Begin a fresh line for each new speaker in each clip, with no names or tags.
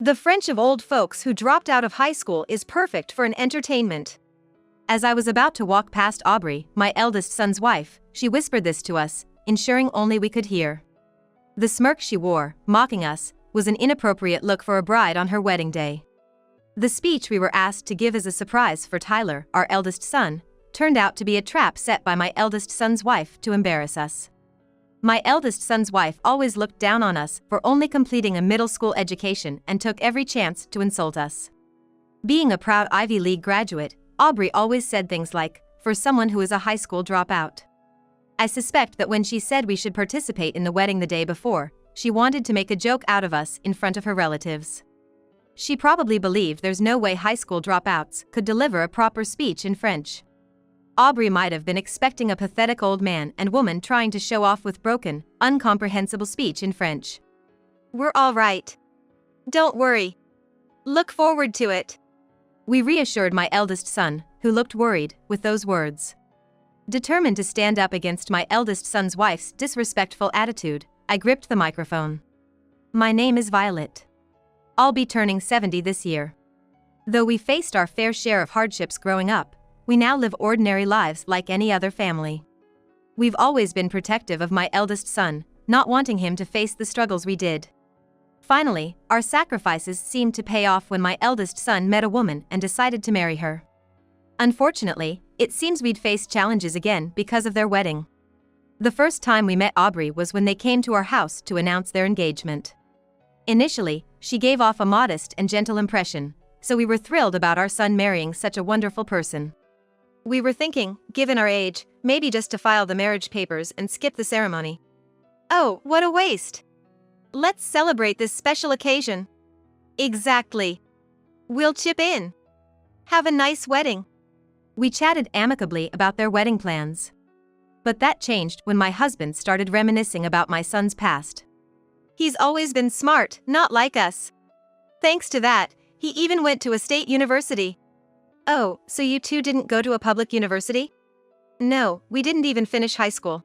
The French of old folks who dropped out of high school is perfect for an entertainment. As I was about to walk past Aubrey, my eldest son's wife, she whispered this to us, ensuring only we could hear. The smirk she wore, mocking us, was an inappropriate look for a bride on her wedding day. The speech we were asked to give as a surprise for Tyler, our eldest son, turned out to be a trap set by my eldest son's wife to embarrass us. My eldest son's wife always looked down on us for only completing a middle school education and took every chance to insult us. Being a proud Ivy League graduate, Aubrey always said things like, "For someone who is a high school dropout." I suspect that when she said we should participate in the wedding the day before, she wanted to make a joke out of us in front of her relatives. She probably believed there's no way high school dropouts could deliver a proper speech in French. Aubrey might have been expecting a pathetic old man and woman trying to show off with broken, incomprehensible speech in French.
"We're all right. Don't worry. Look forward to it,"
we reassured my eldest son, who looked worried, with those words. Determined to stand up against my eldest son's wife's disrespectful attitude, I gripped the microphone. My name is Violet. I'll be turning 70 this year. Though we faced our fair share of hardships growing up, we now live ordinary lives like any other family. We've always been protective of my eldest son, not wanting him to face the struggles we did. Finally, our sacrifices seemed to pay off when my eldest son met a woman and decided to marry her. Unfortunately, it seems we'd face challenges again because of their wedding. The first time we met Aubrey was when they came to our house to announce their engagement. Initially, she gave off a modest and gentle impression, so we were thrilled about our son marrying such a wonderful person.
We were thinking, given our age, maybe just to file the marriage papers and skip the ceremony. Oh, what a waste! Let's celebrate this special occasion. Exactly. We'll chip in. Have a nice wedding.
We chatted amicably about their wedding plans. But that changed when my husband started reminiscing about my son's past.
He's always been smart, not like us. Thanks to that, he even went to a state university. Oh, so you two didn't go to a public university? No, we didn't even finish high school.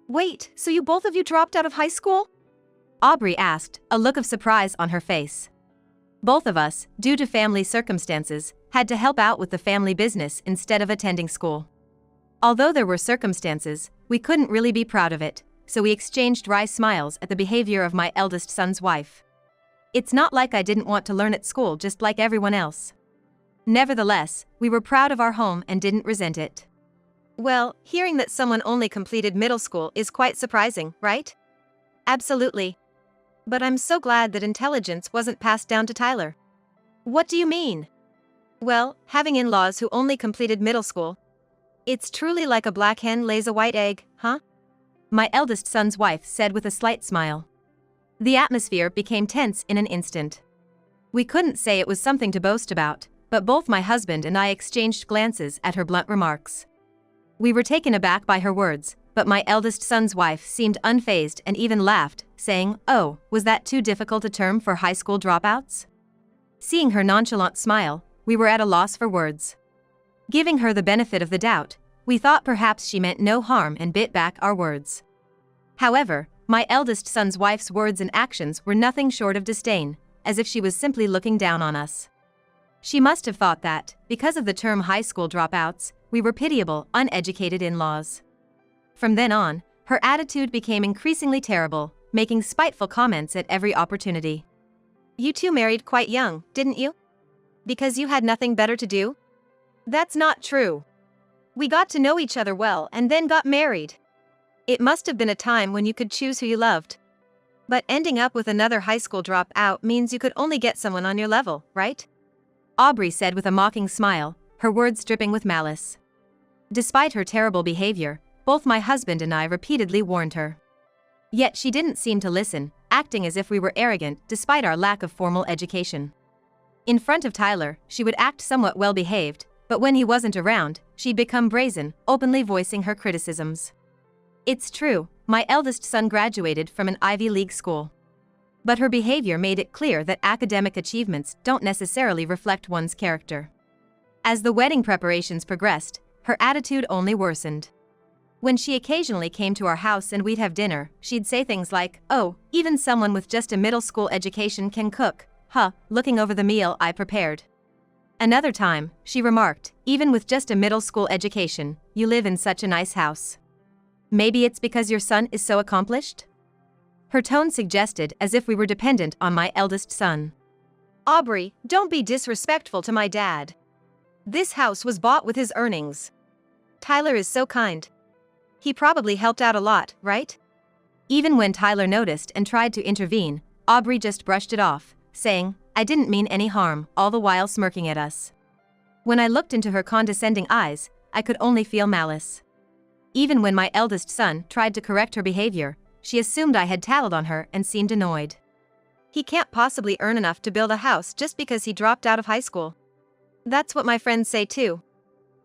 Wait, so you both of you dropped out of high school? Aubrey asked, a look of surprise on her face. Both of us, due to family circumstances, had to help out with the family business instead of attending school. Although there were circumstances, we couldn't really be proud of it, so we exchanged wry smiles at the behavior of my eldest son's wife. It's not like I didn't want to learn at school just like everyone else. Nevertheless, we were proud of our home and didn't resent it.
Well, hearing that someone only completed middle school is quite surprising, right? Absolutely. But I'm so glad that intelligence wasn't passed down to Tyler.
What do you mean?
Well, having in-laws who only completed middle school. It's truly like a black hen lays a white egg, huh?
My eldest son's wife said with a slight smile. The atmosphere became tense in an instant. We couldn't say it was something to boast about, but both my husband and I exchanged glances at her blunt remarks. We were taken aback by her words, but my eldest son's wife seemed unfazed and even laughed, saying, "Oh, was that too difficult a term for high school dropouts?" Seeing her nonchalant smile, we were at a loss for words. Giving her the benefit of the doubt, we thought perhaps she meant no harm and bit back our words. However, my eldest son's wife's words and actions were nothing short of disdain, as if she was simply looking down on us. She must have thought that, because of the term high school dropouts, we were pitiable, uneducated in-laws. From then on, her attitude became increasingly terrible, making spiteful comments at every opportunity.
You two married quite young, didn't you? Because you had nothing better to do? That's not true. We got to know each other well and then got married. It must have been a time when you could choose who you loved. But ending up with another high school dropout means you could only get someone on your level, right?
Aubrey said with a mocking smile, her words dripping with malice. Despite her terrible behavior, both my husband and I repeatedly warned her. Yet she didn't seem to listen, acting as if we were arrogant despite our lack of formal education. In front of Tyler, she would act somewhat well-behaved, but when he wasn't around, she'd become brazen, openly voicing her criticisms. It's true, my eldest son graduated from an Ivy League school. But her behavior made it clear that academic achievements don't necessarily reflect one's character. As the wedding preparations progressed, her attitude only worsened. When she occasionally came to our house and we'd have dinner, she'd say things like, "Oh, even someone with just a middle school education can cook, looking over the meal I prepared. Another time, she remarked, even with just a middle school education, you live in such a nice house. Maybe it's because your son is so accomplished? Her tone suggested as if we were dependent on my eldest son.
Aubrey, don't be disrespectful to my dad. This house was bought with his earnings. Tyler is so kind. He probably helped out a lot, right?
Even when Tyler noticed and tried to intervene, Aubrey just brushed it off, saying, I didn't mean any harm, all the while smirking at us. When I looked into her condescending eyes, I could only feel malice. Even when my eldest son tried to correct her behavior, she assumed I had tattled on her and seemed annoyed.
He can't possibly earn enough to build a house just because he dropped out of high school. That's what my friends say too.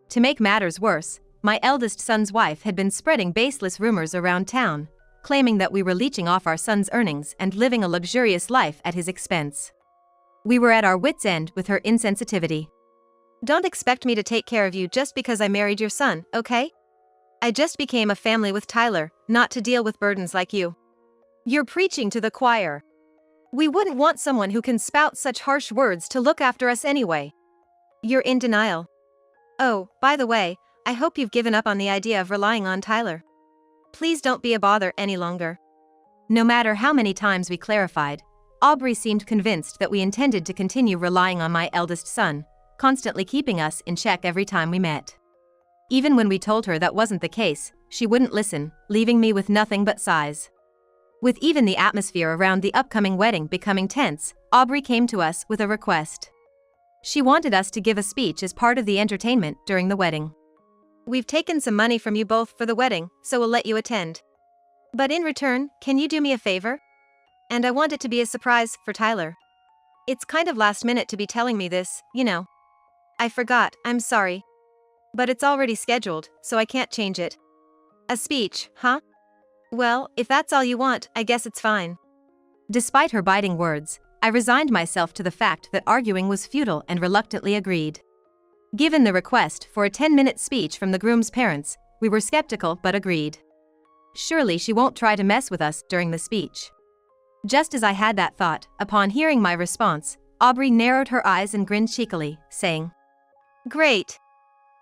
To make matters worse, my eldest son's wife had been spreading baseless rumors around town, claiming that we were leeching off our son's earnings and living a luxurious life at his expense. We were at our wits' end with her insensitivity.
Don't expect me to take care of you just because I married your son, okay? I just became a family with Tyler, not to deal with burdens like you. You're preaching to the choir. We wouldn't want someone who can spout such harsh words to look after us anyway. You're in denial. Oh, by the way, I hope you've given up on the idea of relying on Tyler. Please don't be a bother any longer.
No matter how many times we clarified, Aubrey seemed convinced that we intended to continue relying on my eldest son, constantly keeping us in check every time we met. Even when we told her that wasn't the case, she wouldn't listen, leaving me with nothing but sighs. With even the atmosphere around the upcoming wedding becoming tense, Aubrey came to us with a request. She wanted us to give a speech as part of the entertainment during the wedding.
We've taken some money from you both for the wedding, so we'll let you attend. But in return, can you do me a favor? And I want it to be a surprise for Tyler. It's kind of last minute to be telling me this, you know. I forgot, I'm sorry. But it's already scheduled, so I can't change it. A speech, huh? Well, if that's all you want, I guess it's fine.
Despite her biting words, I resigned myself to the fact that arguing was futile and reluctantly agreed. Given the request for a 10-minute speech from the groom's parents, we were skeptical but agreed. Surely she won't try to mess with us during the speech. Just as I had that thought, upon hearing my response, Aubrey narrowed her eyes and grinned cheekily, saying,
Great.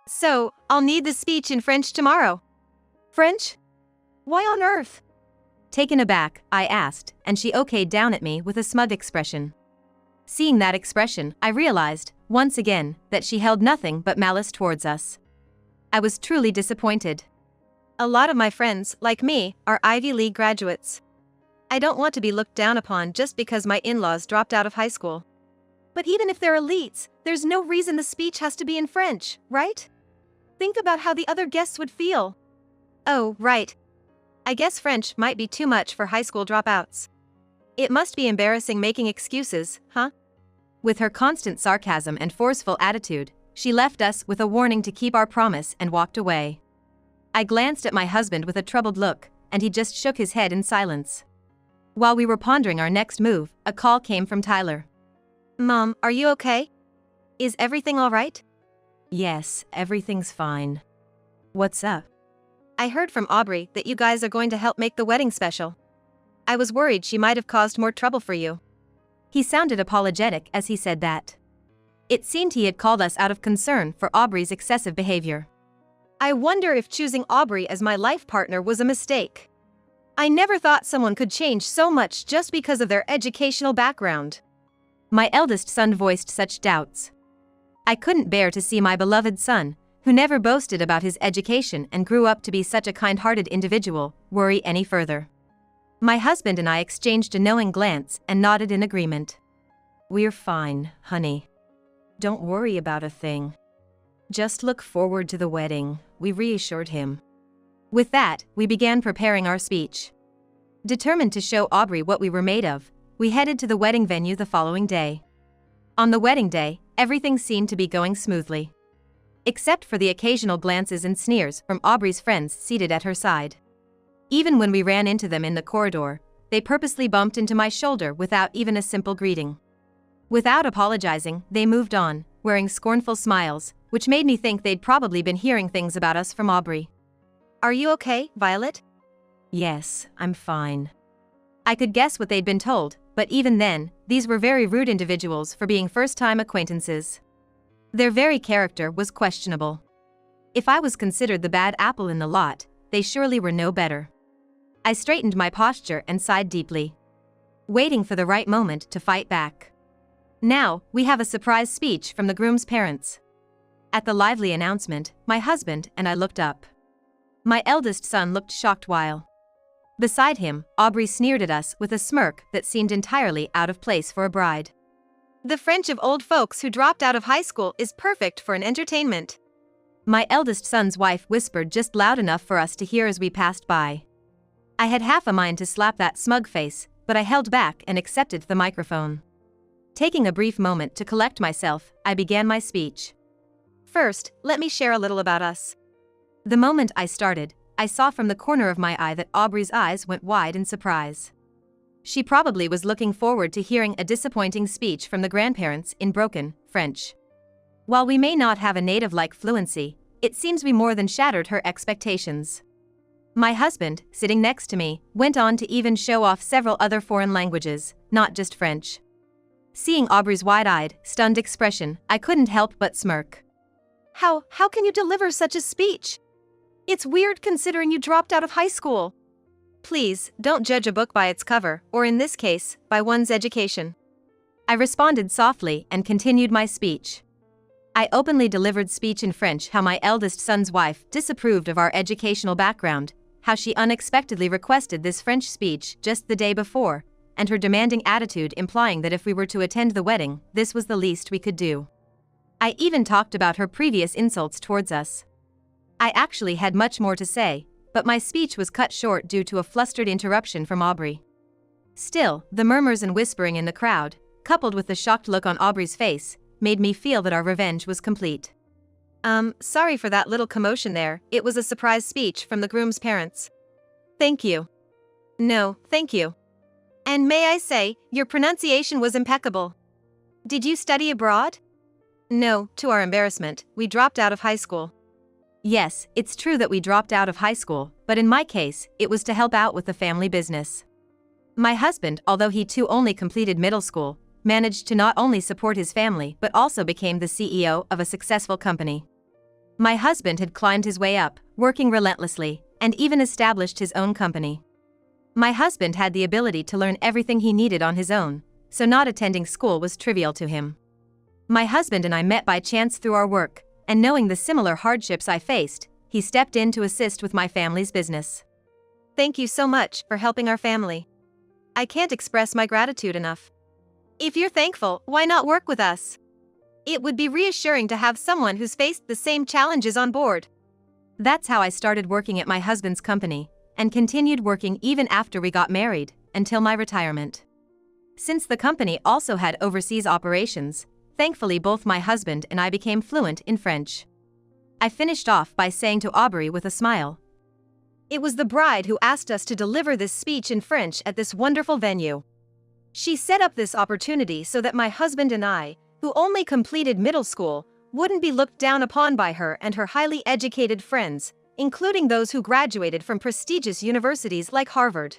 So, I'll need the speech in French tomorrow. French? Why on earth?
Taken aback, I asked, and she okayed down at me with a smug expression. Seeing that expression, I realized, once again, that she held nothing but malice towards us. I was truly disappointed.
A lot of my friends, like me, are Ivy League graduates. I don't want to be looked down upon just because my in-laws dropped out of high school. But even if they're elites, there's no reason the speech has to be in French, right? Think about how the other guests would feel. Oh, right. I guess French might be too much for high school dropouts. It must be embarrassing making excuses, huh?
With her constant sarcasm and forceful attitude, she left us with a warning to keep our promise and walked away. I glanced at my husband with a troubled look, and he just shook his head in silence. While we were pondering our next move, a call came from Tyler.
Mom, are you okay? Is everything all right?
Yes, everything's fine. What's up?
I heard from Aubrey that you guys are going to help make the wedding special. I was worried she might have caused more trouble for you.
He sounded apologetic as he said that. It seemed he had called us out of concern for Aubrey's excessive behavior.
I wonder if choosing Aubrey as my life partner was a mistake. I never thought someone could change so much just because of their educational background.
My eldest son voiced such doubts. I couldn't bear to see my beloved son, who never boasted about his education and grew up to be such a kind-hearted individual, worry any further. My husband and I exchanged a knowing glance and nodded in agreement. We're fine, honey. Don't worry about a thing. Just look forward to the wedding, we reassured him. With that, we began preparing our speech. Determined to show Aubrey what we were made of, we headed to the wedding venue the following day. On the wedding day, everything seemed to be going smoothly. Except for the occasional glances and sneers from Aubrey's friends seated at her side. Even when we ran into them in the corridor, they purposely bumped into my shoulder without even a simple greeting. Without apologizing, they moved on, wearing scornful smiles, which made me think they'd probably been hearing things about us from Aubrey.
Are you okay, Violet?
Yes, I'm fine. I could guess what they'd been told, But even then, these were very rude individuals for being first-time acquaintances. Their very character was questionable. If I was considered the bad apple in the lot, they surely were no better. I straightened my posture and sighed deeply, waiting for the right moment to fight back. Now, we have a surprise speech from the groom's parents. At the lively announcement, my husband and I looked up. My eldest son looked shocked while beside him, Aubrey sneered at us with a smirk that seemed entirely out of place for a bride.
The French of old folks who dropped out of high school is perfect for an entertainment.
My eldest son's wife whispered just loud enough for us to hear as we passed by. I had half a mind to slap that smug face, but I held back and accepted the microphone. Taking a brief moment to collect myself, I began my speech.
First, let me share a little about us.
The moment I started, I saw from the corner of my eye that Aubrey's eyes went wide in surprise. She probably was looking forward to hearing a disappointing speech from the grandparents in broken French. While we may not have a native-like fluency, it seems we more than shattered her expectations. My husband, sitting next to me, went on to even show off several other foreign languages, not just French. Seeing Aubrey's wide-eyed, stunned expression, I couldn't help but smirk.
How can you deliver such a speech? It's weird considering you dropped out of high school.
Please, don't judge a book by its cover, or in this case, by one's education. I responded softly and continued my speech. I openly delivered speech in French how my eldest son's wife disapproved of our educational background, how she unexpectedly requested this French speech just the day before, and her demanding attitude implying that if we were to attend the wedding, this was the least we could do. I even talked about her previous insults towards us. I actually had much more to say, but my speech was cut short due to a flustered interruption from Aubrey. Still, the murmurs and whispering in the crowd, coupled with the shocked look on Aubrey's face, made me feel that our revenge was complete.
Sorry for that little commotion there, it was a surprise speech from the groom's parents.
Thank you.
No, thank you. And may I say, your pronunciation was impeccable. Did you study abroad?
No, to our embarrassment, we dropped out of high school. Yes, it's true that we dropped out of high school, but in my case, it was to help out with the family business. My husband, although he too only completed middle school, managed to not only support his family but also became the CEO of a successful company. My husband had climbed his way up, working relentlessly, and even established his own company. My husband had the ability to learn everything he needed on his own, so not attending school was trivial to him. My husband and I met by chance through our work, and knowing the similar hardships I faced, he stepped in to assist with my family's business.
Thank you so much for helping our family. I can't express my gratitude enough. If you're thankful, why not work with us? It would be reassuring to have someone who's faced the same challenges on board.
That's how I started working at my husband's company, and continued working even after we got married, until my retirement. Since the company also had overseas operations, thankfully both my husband and I became fluent in French. I finished off by saying to Aubrey with a smile,
"It was the bride who asked us to deliver this speech in French at this wonderful venue. She set up this opportunity so that my husband and I, who only completed middle school, wouldn't be looked down upon by her and her highly educated friends, including those who graduated from prestigious universities like Harvard."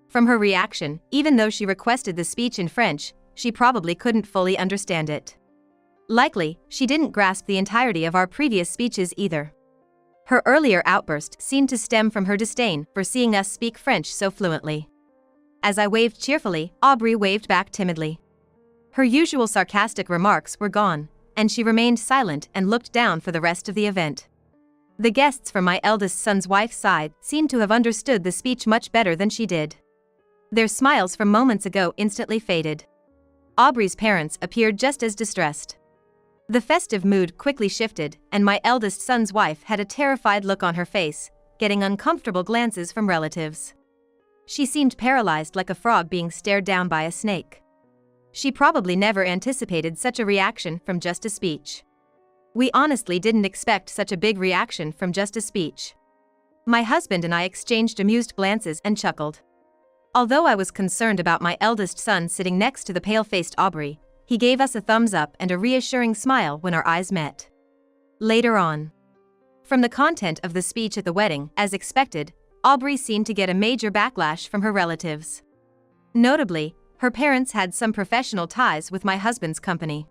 From her reaction, even though she requested the speech in French, she probably couldn't fully understand it. Likely, she didn't grasp the entirety of our previous speeches either. Her earlier outburst seemed to stem from her disdain for seeing us speak French so fluently. As I waved cheerfully, Aubrey waved back timidly. Her usual sarcastic remarks were gone, and she remained silent and looked down for the rest of the event. The guests from my eldest son's wife's side seemed to have understood the speech much better than she did. Their smiles from moments ago instantly faded. Aubrey's parents appeared just as distressed. The festive mood quickly shifted, and my eldest son's wife had a terrified look on her face, getting uncomfortable glances from relatives. She seemed paralyzed like a frog being stared down by a snake. She probably never anticipated such a reaction from just a speech. We honestly didn't expect such a big reaction from just a speech. My husband and I exchanged amused glances and chuckled. Although I was concerned about my eldest son sitting next to the pale-faced Aubrey, he gave us a thumbs up and a reassuring smile when our eyes met. Later on, from the content of the speech at the wedding, as expected, Aubrey seemed to get a major backlash from her relatives. Notably, Her parents had some professional ties with my husband's company.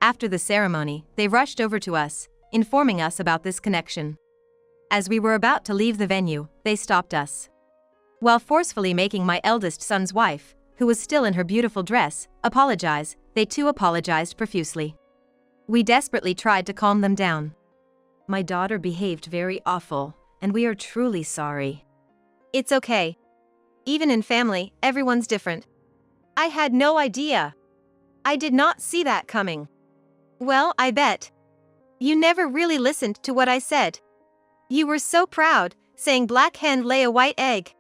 After the ceremony, they rushed over to us, informing us about this connection. As we were about to leave the venue, they stopped us. While forcefully making my eldest son's wife, who was still in her beautiful dress, apologize, they too apologized profusely. We desperately tried to calm them down. My daughter behaved very awful, and we are truly sorry.
It's okay. Even in family, everyone's different. I had no idea. I did not see that coming. Well, I bet. You never really listened to what I said. You were so proud, saying black hen lay a white egg.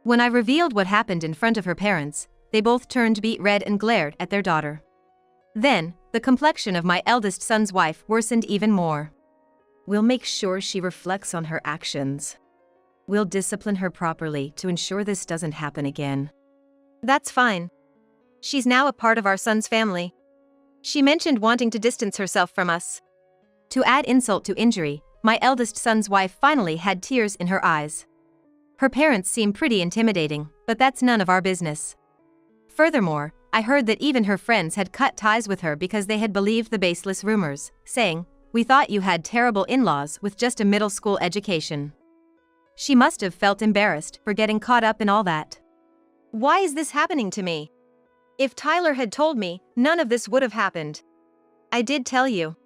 When I revealed what happened in front of her parents, they both turned beet red and glared at their daughter. Then, the complexion of my eldest son's wife worsened even more. We'll make sure she reflects on her actions. We'll discipline her properly to ensure this doesn't happen again.
That's fine. She's now a part of our son's family. She mentioned wanting to distance herself from us.
To add insult to injury, my eldest son's wife finally had tears in her eyes. Her parents seem pretty intimidating, but that's none of our business. Furthermore, I heard that even her friends had cut ties with her because they had believed the baseless rumors, saying, "We thought you had terrible in-laws with just a middle school education." She must have felt embarrassed for getting caught up in all that.
Why is this happening to me? If Tyler had told me, none of this would have happened. I did tell you.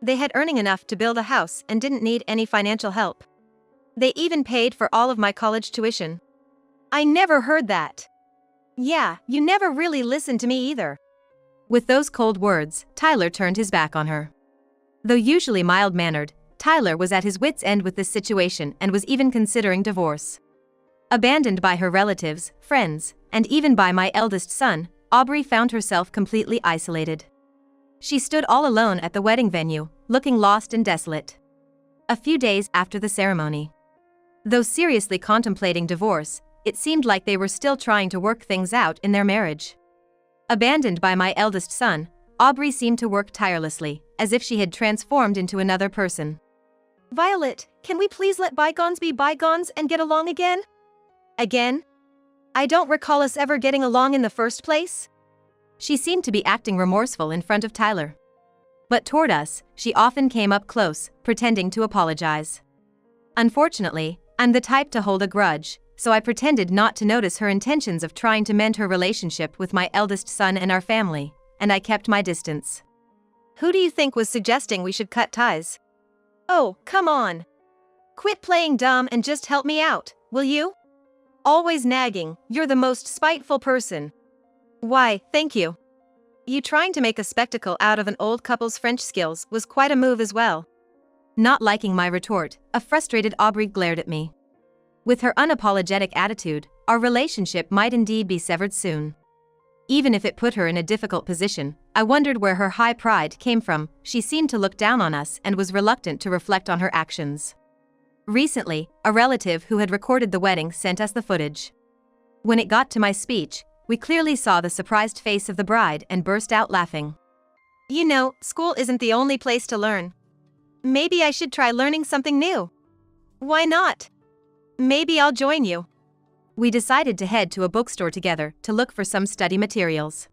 They had earning enough to build a house and didn't need any financial help. They even paid for all of my college tuition. I never heard that. Yeah, you never really listened to me either.
With those cold words, Tyler turned his back on her. Though usually mild-mannered, Tyler was at his wits' end with this situation and was even considering divorce. Abandoned by her relatives, friends, and even by my eldest son, Aubrey found herself completely isolated. She stood all alone at the wedding venue, looking lost and desolate. A few days after the ceremony. Though seriously contemplating divorce, it seemed like they were still trying to work things out in their marriage. Abandoned by my eldest son, Aubrey seemed to work tirelessly, as if she had transformed into another person.
Violet, can we please let bygones be bygones and get along again? Again? I don't recall us ever getting along in the first place.
She seemed to be acting remorseful in front of Tyler. But toward us, she often came up close, pretending to apologize. Unfortunately, I'm the type to hold a grudge, so I pretended not to notice her intentions of trying to mend her relationship with my eldest son and our family, and I kept my distance.
Who do you think was suggesting we should cut ties? Oh, come on. Quit playing dumb and just help me out, will you? Always nagging, you're the most spiteful person. Why, thank you. You trying to make a spectacle out of an old couple's French skills was quite a move as well.
Not liking my retort, a frustrated Aubrey glared at me. With her unapologetic attitude, our relationship might indeed be severed soon. Even if it put her in a difficult position, I wondered where her high pride came from. She seemed to look down on us and was reluctant to reflect on her actions. Recently, a relative who had recorded the wedding sent us the footage. When it got to my speech, we clearly saw the surprised face of the bride and burst out laughing.
You know, school isn't the only place to learn. Maybe I should try learning something new. Why not? Maybe I'll join you.
We decided to head to a bookstore together to look for some study materials.